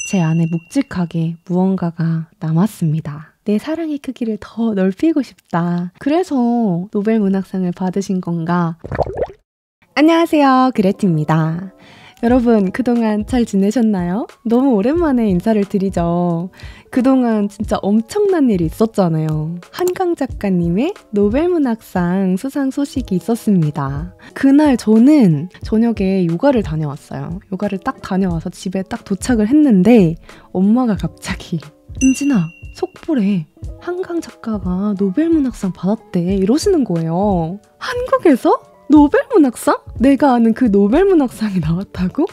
제 안에 묵직하게 무언가가 남았습니다. 내 사랑의 크기를 더 넓히고 싶다. 그래서 노벨 문학상을 받으신 건가? 안녕하세요, 그레티입니다. 여러분, 그동안 잘 지내셨나요? 너무 오랜만에 인사를 드리죠. 그동안 진짜 엄청난 일이 있었잖아요. 한강 작가님의 노벨문학상 수상 소식이 있었습니다. 그날 저는 저녁에 요가를 다녀왔어요. 요가를 딱 다녀와서 집에 딱 도착을 했는데 엄마가 갑자기 은진아, 속보래. 한강 작가가 노벨문학상 받았대. 이러시는 거예요. 한국에서? 노벨문학상? 내가 아는 그 노벨문학상이 나왔다고?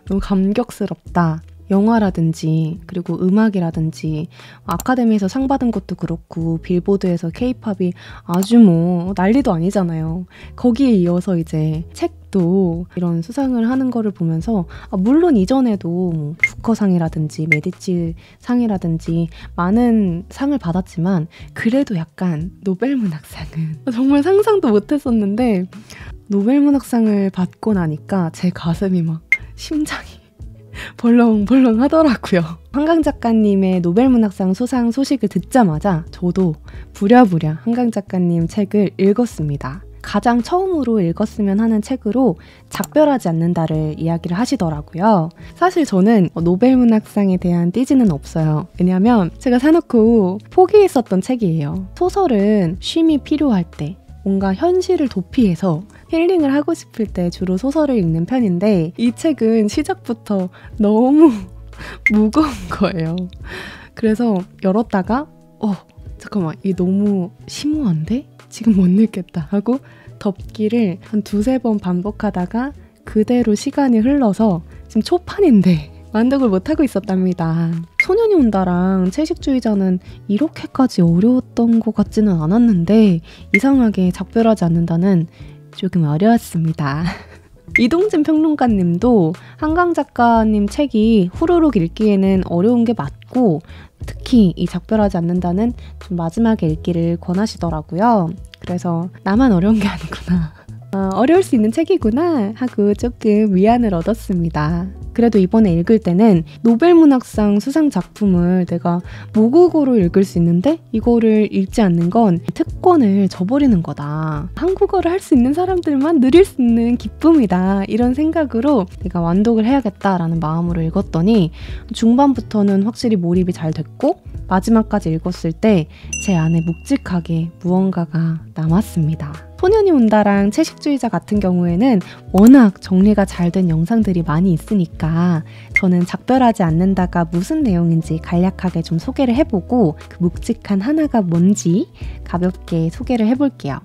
너무 감격스럽다. 영화라든지 그리고 음악이라든지 아카데미에서 상 받은 것도 그렇고 빌보드에서 케이팝이 아주 뭐 난리도 아니잖아요. 거기에 이어서 이제 책도 이런 수상을 하는 거를 보면서 물론 이전에도 부커상이라든지 메디치 상이라든지 많은 상을 받았지만 그래도 약간 노벨문학상은 정말 상상도 못했었는데 노벨문학상을 받고 나니까 제 가슴이 막 심장이 벌렁벌렁 하더라고요. 한강 작가님의 노벨문학상 수상 소식을 듣자마자 저도 부랴부랴 한강 작가님 책을 읽었습니다. 가장 처음으로 읽었으면 하는 책으로 작별하지 않는다를 이야기를 하시더라고요. 사실 저는 노벨문학상에 대한 띠지는 없어요. 왜냐면 제가 사놓고 포기했었던 책이에요. 소설은 쉼이 필요할 때 뭔가 현실을 도피해서 힐링을 하고 싶을 때 주로 소설을 읽는 편인데 이 책은 시작부터 너무 무거운 거예요. 그래서 열었다가 잠깐만, 이게 너무 심오한데? 지금 못 읽겠다 하고 덮기를 한 2-3번 반복하다가 그대로 시간이 흘러서 지금 초판인데 완독을 못하고 있었답니다. 소년이 온다랑 채식주의자는 이렇게까지 어려웠던 것 같지는 않았는데 이상하게 작별하지 않는다는 조금 어려웠습니다. 이동진 평론가님도 한강 작가님 책이 후루룩 읽기에는 어려운 게 맞고 특히 이 작별하지 않는다는 좀 마지막에 읽기를 권하시더라고요. 그래서 나만 어려운 게 아니구나. 어려울 수 있는 책이구나 하고 조금 위안을 얻었습니다. 그래도 이번에 읽을 때는 노벨문학상 수상 작품을 내가 모국어로 읽을 수 있는데 이거를 읽지 않는 건 특권을 저버리는 거다. 한국어를 할 수 있는 사람들만 누릴 수 있는 기쁨이다. 이런 생각으로 내가 완독을 해야겠다라는 마음으로 읽었더니 중반부터는 확실히 몰입이 잘 됐고 마지막까지 읽었을 때 제 안에 묵직하게 무언가가 남았습니다. 소년이 온다랑 채식주의자 같은 경우에는 워낙 정리가 잘 된 영상들이 많이 있으니까 저는 작별하지 않는다가 무슨 내용인지 간략하게 좀 소개를 해보고 그 묵직한 하나가 뭔지 가볍게 소개를 해볼게요.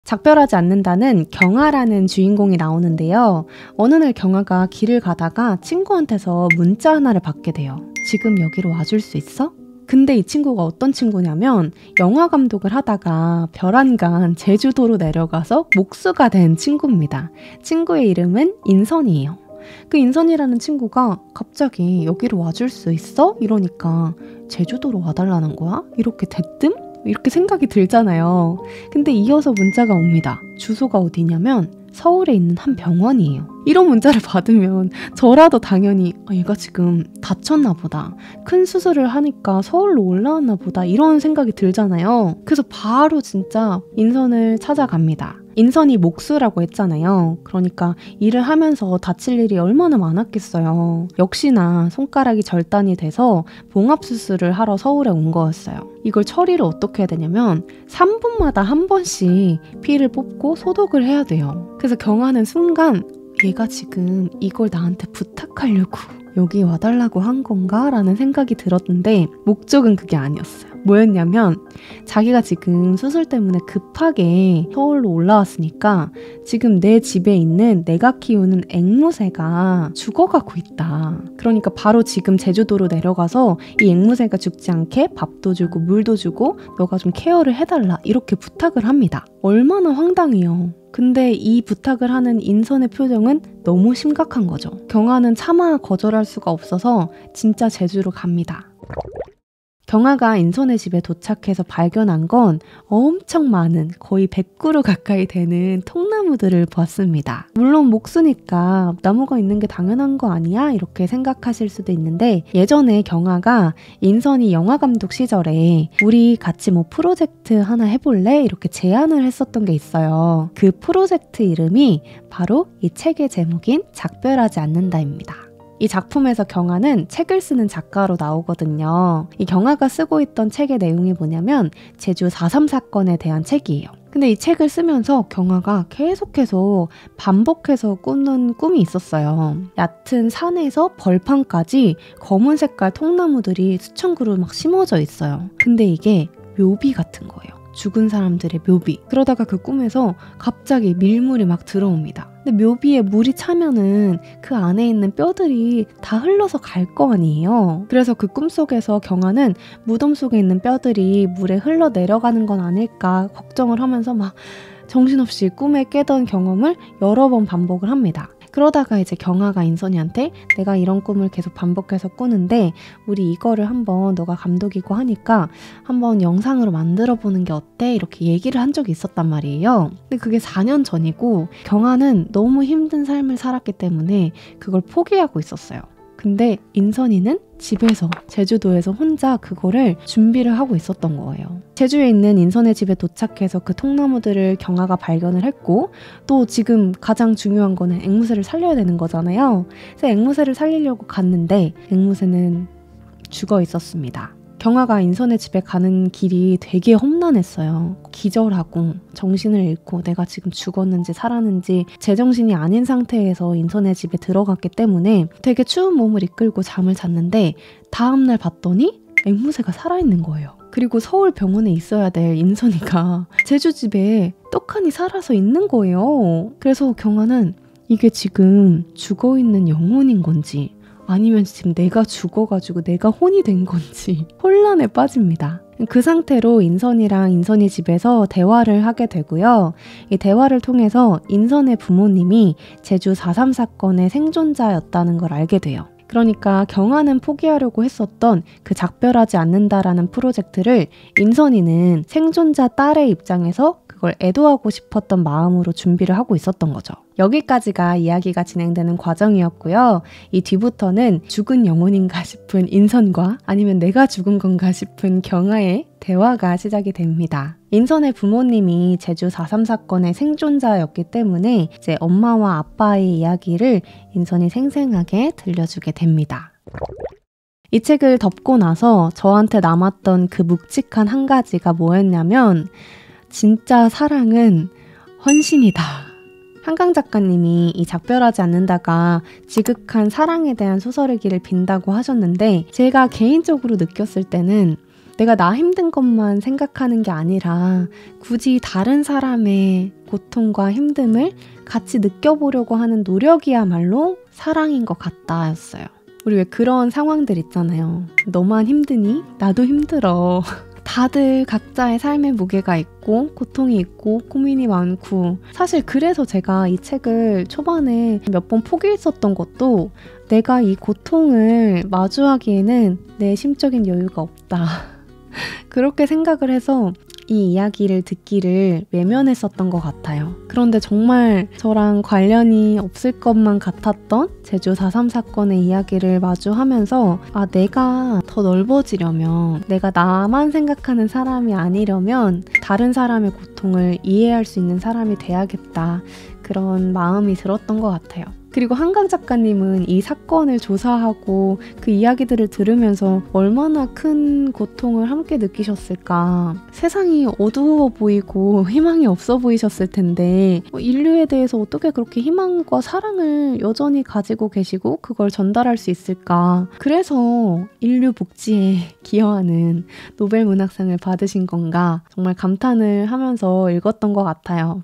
작별하지 않는다는 경아라는 주인공이 나오는데요. 어느 날 경아가 길을 가다가 친구한테서 문자 하나를 받게 돼요. 지금 여기로 와줄 수 있어? 근데 이 친구가 어떤 친구냐면 영화 감독을 하다가 별안간 제주도로 내려가서 목수가 된 친구입니다. 친구의 이름은 인선이에요. 그 인선이라는 친구가 갑자기 여기로 와줄 수 있어? 이러니까 제주도로 와달라는 거야? 이렇게 대뜸? 이렇게 생각이 들잖아요. 근데 이어서 문자가 옵니다. 주소가 어디냐면 서울에 있는 한 병원이에요. 이런 문자를 받으면 저라도 당연히 얘가 지금 다쳤나 보다. 큰 수술을 하니까 서울로 올라왔나 보다. 이런 생각이 들잖아요. 그래서 바로 진짜 인선을 찾아갑니다. 인선이 목수라고 했잖아요. 그러니까 일을 하면서 다칠 일이 얼마나 많았겠어요. 역시나 손가락이 절단이 돼서 봉합수술을 하러 서울에 온 거였어요. 이걸 처리를 어떻게 해야 되냐면 3분마다 한 번씩 피를 뽑고 소독을 해야 돼요. 그래서 경아는 순간 얘가 지금 이걸 나한테 부탁하려고 여기 와달라고 한 건가? 라는 생각이 들었는데 목적은 그게 아니었어요. 뭐였냐면 자기가 지금 수술 때문에 급하게 서울로 올라왔으니까 지금 내 집에 있는 내가 키우는 앵무새가 죽어가고 있다. 그러니까 바로 지금 제주도로 내려가서 이 앵무새가 죽지 않게 밥도 주고 물도 주고 너가 좀 케어를 해달라 이렇게 부탁을 합니다. 얼마나 황당해요. 근데 이 부탁을 하는 인선의 표정은 너무 심각한 거죠. 경아는 차마 거절할 수가 없어서 진짜 제주로 갑니다. 경아가 인선의 집에 도착해서 발견한 건 엄청 많은, 거의 100그루 가까이 되는 통나무들을 보았습니다. 물론 목수니까 나무가 있는 게 당연한 거 아니야? 이렇게 생각하실 수도 있는데, 예전에 경아가 인선이 영화감독 시절에 우리 같이 뭐 프로젝트 하나 해볼래? 이렇게 제안을 했었던 게 있어요. 그 프로젝트 이름이 바로 이 책의 제목인 작별하지 않는다입니다. 이 작품에서 경아는 책을 쓰는 작가로 나오거든요. 이 경아가 쓰고 있던 책의 내용이 뭐냐면 제주 4.3 사건에 대한 책이에요. 근데 이 책을 쓰면서 경아가 계속해서 반복해서 꾸는 꿈이 있었어요. 얕은 산에서 벌판까지 검은 색깔 통나무들이 수천 그루 막 심어져 있어요. 근데 이게 묘비 같은 거예요. 죽은 사람들의 묘비. 그러다가 그 꿈에서 갑자기 밀물이 막 들어옵니다. 근데 묘비에 물이 차면은 그 안에 있는 뼈들이 다 흘러서 갈 거 아니에요. 그래서 그 꿈속에서 경아는 무덤 속에 있는 뼈들이 물에 흘러 내려가는 건 아닐까 걱정을 하면서 막 정신없이 꿈에 깨던 경험을 여러 번 반복을 합니다. 그러다가 이제 경아가 인선이한테 내가 이런 꿈을 계속 반복해서 꾸는데 우리 이거를 한번 너가 감독이고 하니까 한번 영상으로 만들어 보는 게 어때? 이렇게 얘기를 한 적이 있었단 말이에요. 근데 그게 4년 전이고 경아는 너무 힘든 삶을 살았기 때문에 그걸 포기하고 있었어요. 근데 인선이는 집에서, 제주도에서 혼자 그거를 준비를 하고 있었던 거예요. 제주에 있는 인선의 집에 도착해서 그 통나무들을 경아가 발견을 했고, 또 지금 가장 중요한 거는 앵무새를 살려야 되는 거잖아요. 그래서 앵무새를 살리려고 갔는데 앵무새는 죽어 있었습니다. 경아가 인선의 집에 가는 길이 되게 험난했어요. 기절하고 정신을 잃고 내가 지금 죽었는지 살았는지 제정신이 아닌 상태에서 인선의 집에 들어갔기 때문에 되게 추운 몸을 이끌고 잠을 잤는데 다음날 봤더니 앵무새가 살아있는 거예요. 그리고 서울 병원에 있어야 될 인선이가 제주집에 떡하니 살아서 있는 거예요. 그래서 경아는 이게 지금 죽어있는 영혼인 건지 아니면 지금 내가 죽어가지고 내가 혼이 된 건지 혼란에 빠집니다. 그 상태로 인선이랑 인선이 집에서 대화를 하게 되고요. 이 대화를 통해서 인선의 부모님이 제주 4.3 사건의 생존자였다는 걸 알게 돼요. 그러니까 경아는 포기하려고 했었던 그 작별하지 않는다라는 프로젝트를 인선이는 생존자 딸의 입장에서 그걸 애도하고 싶었던 마음으로 준비를 하고 있었던 거죠. 여기까지가 이야기가 진행되는 과정이었고요. 이 뒤부터는 죽은 영혼인가 싶은 인선과 아니면 내가 죽은 건가 싶은 경아의 대화가 시작이 됩니다. 인선의 부모님이 제주 4.3 사건의 생존자였기 때문에 이제 엄마와 아빠의 이야기를 인선이 생생하게 들려주게 됩니다. 이 책을 덮고 나서 저한테 남았던 그 묵직한 한 가지가 뭐였냐면 진짜 사랑은 헌신이다. 한강 작가님이 이 작별하지 않는다가 지극한 사랑에 대한 소설이기를 빈다고 하셨는데 제가 개인적으로 느꼈을 때는 내가 나 힘든 것만 생각하는 게 아니라 굳이 다른 사람의 고통과 힘듦을 같이 느껴보려고 하는 노력이야말로 사랑인 것 같다였어요. 우리 왜 그런 상황들 있잖아요. 너만 힘드니? 나도 힘들어. 다들 각자의 삶의 무게가 있고 고통이 있고 고민이 많고 사실 그래서 제가 이 책을 초반에 몇 번 포기했었던 것도 내가 이 고통을 마주하기에는 내 심적인 여유가 없다. 그렇게 생각을 해서 이 이야기를 듣기를 외면했었던 것 같아요. 그런데 정말 저랑 관련이 없을 것만 같았던 제주 4.3 사건의 이야기를 마주하면서 내가 더 넓어지려면 내가 나만 생각하는 사람이 아니려면 다른 사람의 고통을 이해할 수 있는 사람이 돼야겠다. 그런 마음이 들었던 것 같아요. 그리고 한강 작가님은 이 사건을 조사하고 그 이야기들을 들으면서 얼마나 큰 고통을 함께 느끼셨을까. 세상이 어두워 보이고 희망이 없어 보이셨을 텐데 인류에 대해서 어떻게 그렇게 희망과 사랑을 여전히 가지고 계시고 그걸 전달할 수 있을까. 그래서 인류 복지에 기여하는 노벨 문학상을 받으신 건가 정말 감탄을 하면서 읽었던 것 같아요.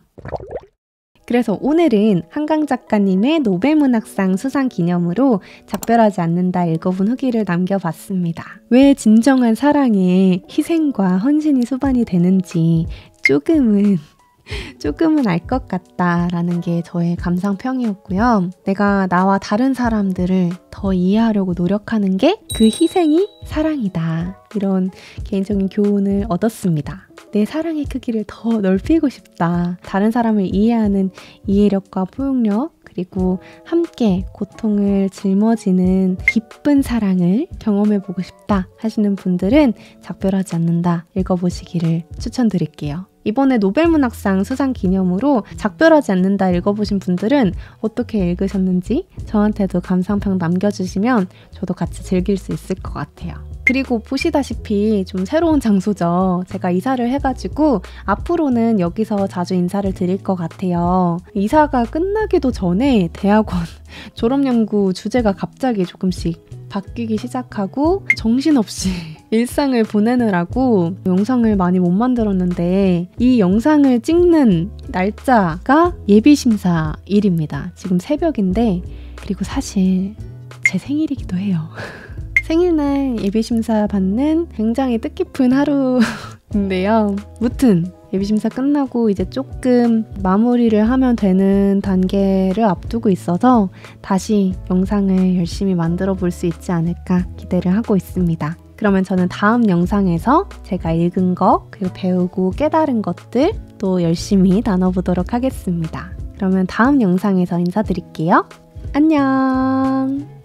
그래서 오늘은 한강 작가님의 노벨문학상 수상 기념으로 작별하지 않는다 읽어본 후기를 남겨봤습니다. 왜 진정한 사랑에 희생과 헌신이 수반이 되는지 조금은 조금은 알 것 같다라는 게 저의 감상평이었고요. 내가 나와 다른 사람들을 더 이해하려고 노력하는 게 그 희생이 사랑이다. 이런 개인적인 교훈을 얻었습니다. 내 사랑의 크기를 더 넓히고 싶다. 다른 사람을 이해하는 이해력과 포용력, 그리고 함께 고통을 짊어지는 기쁜 사랑을 경험해보고 싶다 하시는 분들은 작별하지 않는다 읽어보시기를 추천드릴게요. 이번에 노벨문학상 수상 기념으로 작별하지 않는다 읽어보신 분들은 어떻게 읽으셨는지 저한테도 감상평 남겨주시면 저도 같이 즐길 수 있을 것 같아요. 그리고 보시다시피 좀 새로운 장소죠. 제가 이사를 해가지고 앞으로는 여기서 자주 인사를 드릴 것 같아요. 이사가 끝나기도 전에 대학원 졸업연구 주제가 갑자기 조금씩 바뀌기 시작하고 정신없이 일상을 보내느라고 영상을 많이 못 만들었는데 이 영상을 찍는 날짜가 예비심사일입니다. 지금 새벽인데 그리고 사실 제 생일이기도 해요. 생일날 예비심사 받는 굉장히 뜻깊은 하루인데요. 무튼 예비심사 끝나고 이제 조금 마무리를 하면 되는 단계를 앞두고 있어서 다시 영상을 열심히 만들어 볼 수 있지 않을까 기대를 하고 있습니다. 그러면 저는 다음 영상에서 제가 읽은 것, 그리고 배우고 깨달은 것들 또 열심히 나눠보도록 하겠습니다. 그러면 다음 영상에서 인사드릴게요. 안녕!